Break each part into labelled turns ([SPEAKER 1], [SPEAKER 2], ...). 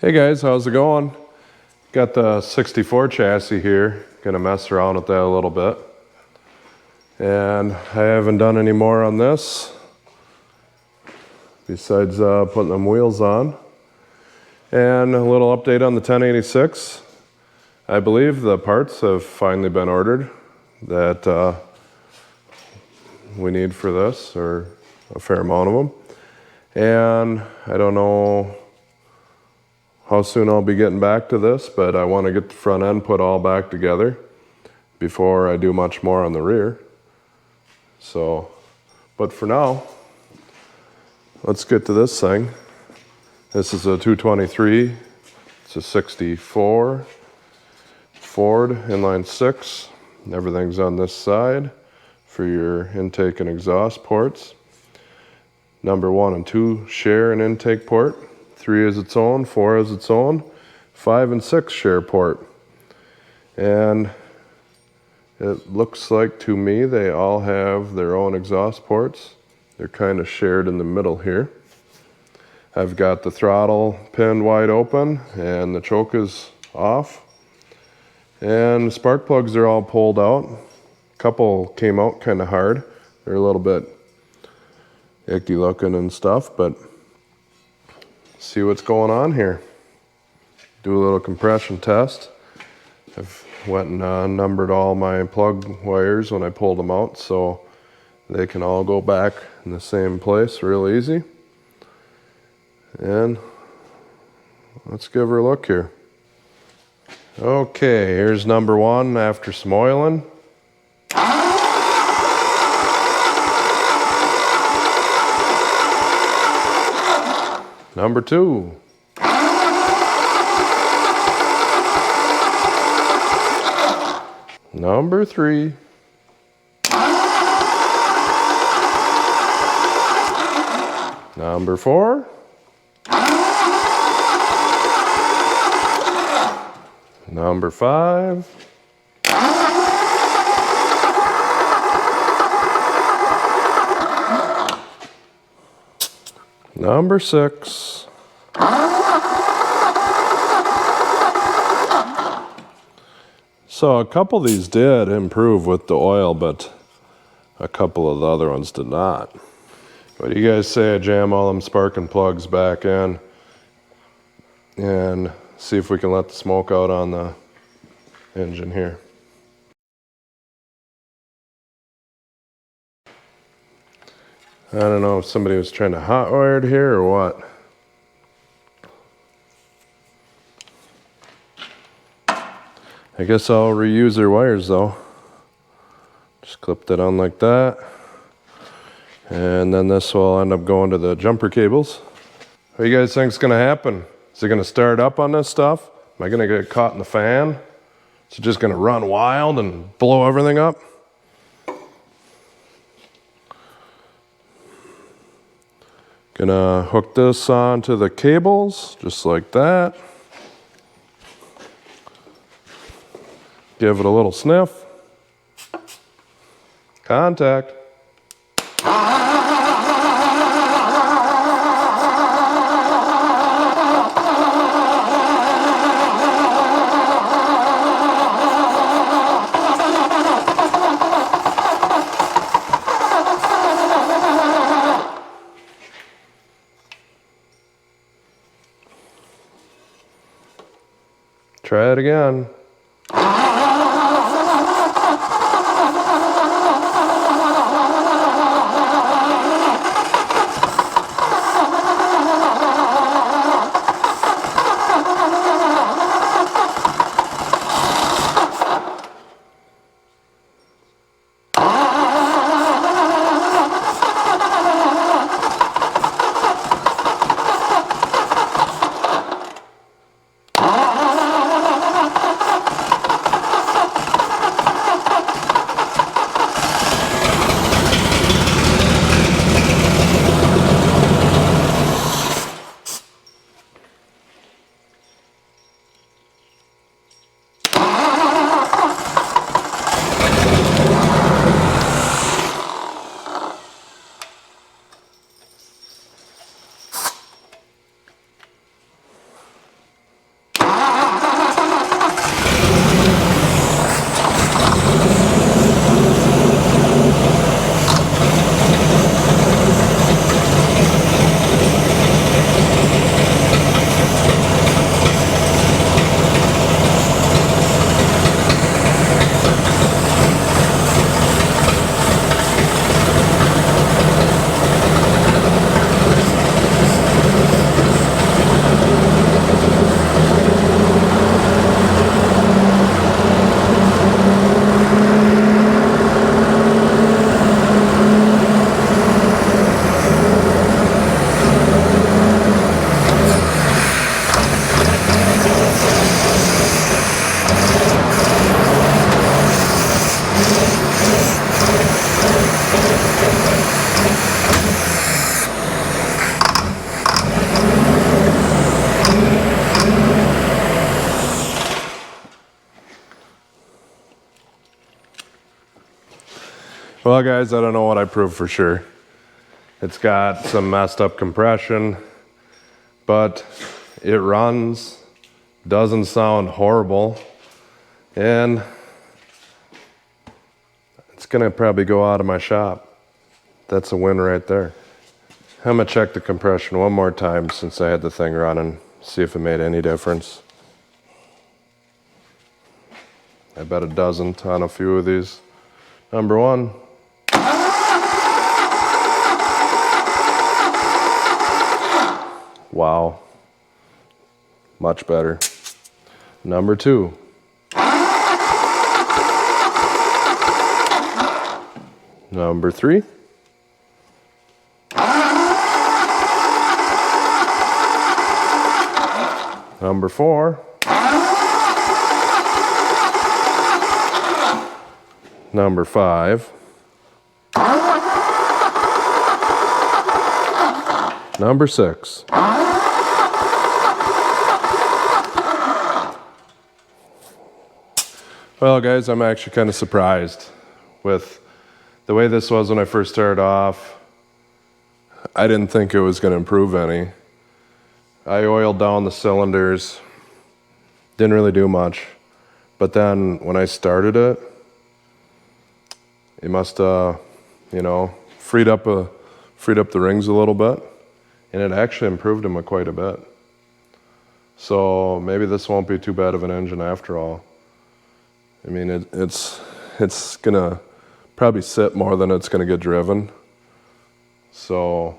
[SPEAKER 1] Hey guys, how's it going? Got the 64 chassis here. Gonna mess around with that a little bit. And I haven't done any more on this besides putting them wheels on. And a little update on the 1086. I believe the parts have finally been ordered that we need for this, or a fair amount of them. And I don't know how soon I'll be getting back to this, but I want to get the front end put all back together before I do much more on the rear. So, but for now, let's get to this thing. This is a 223, it's a 64 Ford inline 6. Everything's on this side for your intake and exhaust ports. Number 1 and 2 share an intake port. 3 is its own, 4 is its own, 5 and 6 share port. And it looks like to me they all have their own exhaust ports. They're kind of shared in the middle here. I've got the throttle pinned wide open and the choke is off. And the spark plugs are all pulled out. A couple came out kind of hard. They're a little bit icky looking and stuff, but see what's going on here. Do a little compression test. I've went and numbered all my plug wires when I pulled them out so they can all go back in the same place real easy. And let's give her a look here. Okay, here's number 1 after some oiling. Number 2. Number 3. Number 4. Number 5. Number 6. So a couple of these did improve with the oil, but a couple of the other ones did not. What do you guys say I jam all them sparking plugs back in and see if we can let the smoke out on the engine here? I don't know if somebody was trying to hot wire it here or what. I guess I'll reuse their wires though. Just clip that on like that. And then this will end up going to the jumper cables. What do you guys think is going to happen? Is it going to start up on this stuff? Am I going to get caught in the fan? Is it just going to run wild and blow everything up? Gonna hook this onto the cables, just like that. Give it a little sniff. Contact. Try it again. Well guys, I don't know what I proved for sure. It's got some messed up compression, but it runs, doesn't sound horrible, and it's gonna probably go out of my shop. That's a win right there. I'm gonna check the compression one more time since I had the thing running, see if it made any difference. I bet it doesn't on a few of these. Number one. Wow. Much better. Number two. Number three. Number four. Number five. Number six. Well guys, I'm actually kind of surprised with the way this was when I first started off. I didn't think it was going to improve any. I oiled down the cylinders, didn't really do much, but then when I started it, it must you know, freed up the rings a little bit, and it actually improved them quite a bit. So maybe this won't be too bad of an engine after all. I mean, it's gonna probably sit more than it's gonna get driven. So,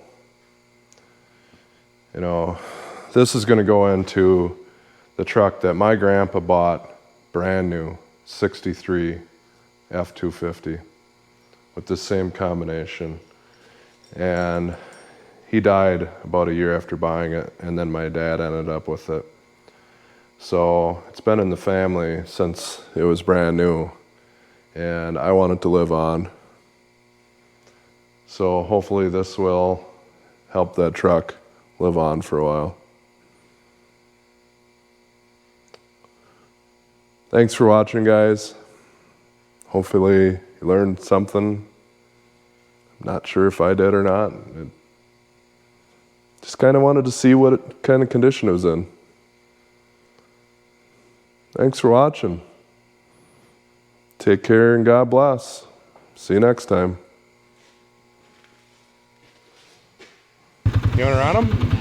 [SPEAKER 1] you know, this is gonna go into the truck that my grandpa bought brand new, 63 F250 with the same combination. And he died about a year after buying it, and then my dad ended up with it. So it's been in the family since it was brand new, and I want it to live on. So hopefully this will help that truck live on for a while. Thanks for watching, guys. Hopefully you learned something. I'm not sure if I did or not. Just kind of wanted to see what kind of condition it was in. Thanks for watching. Take care and God bless. See you next time. You want to run them?